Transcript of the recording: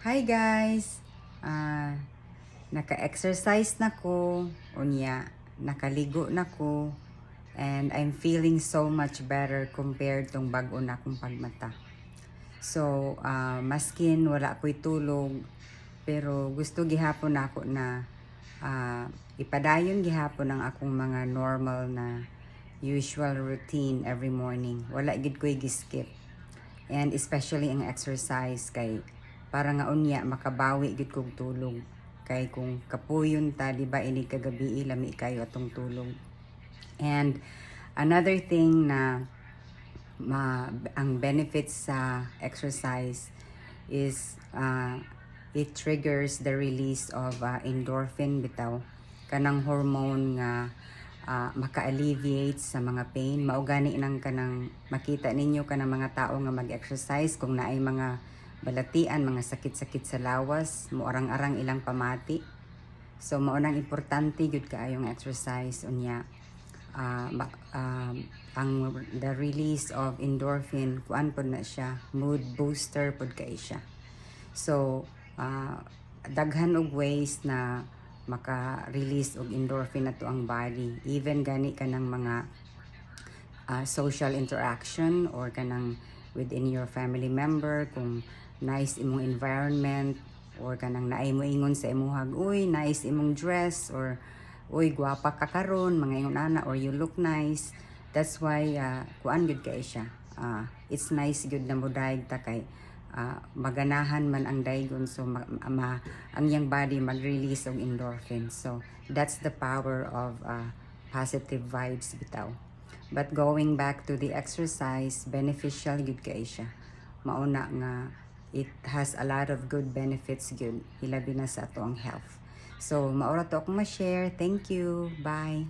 Hi guys! Naka-exercise na ko, unya, nakaligo na ko, and I'm feeling so much better compared tong bago na akong pagmata. So, maskin wala ko'y tulog, pero gusto gihapon ako na ipadayon gihapon ang akong mga normal na usual routine every morning. Wala gid ko'y giskip. And especially ang exercise kay para nga unya makabawi gid kog tulog. Kay kung kapuyon ta di ba ini kagabi lami kayo atong tulog. And another thing na ang benefits sa exercise is it triggers the release of endorphin bitaw, kanang hormone nga maka-alleviate sa mga pain. Maugani nang kanang makita ninyo kanang mga tao nga mag-exercise kung naay mga balatian, mga sakit-sakit sa lawas, muarang-arang ilang pamati. So mao nang importante gyud kaayong exercise unya. The release of endorphin kuan pod na siya, mood booster pod kay siya. So daghan og ways na maka-release og endorphin nato ang body, even gani kanang mga social interaction or kanang within your family member, kung nice imong environment or kanang naay mo ingon sa imuhag, uy nice imong dress, or uy gwapa ka karon, mga ingon ana, or you look nice. That's why kuan gud kay siya, it's nice gud na modaig ta kay maganahan man ang daygon, so ang yang body mag-release og endorphin. So that's the power of positive vibes bitaw. But going back to the exercise, beneficial gud kay siya. Mauna nga it has a lot of good benefits gyud, hilabi na sa ato ang health. So maura to akong ma-share. Thank you. Bye.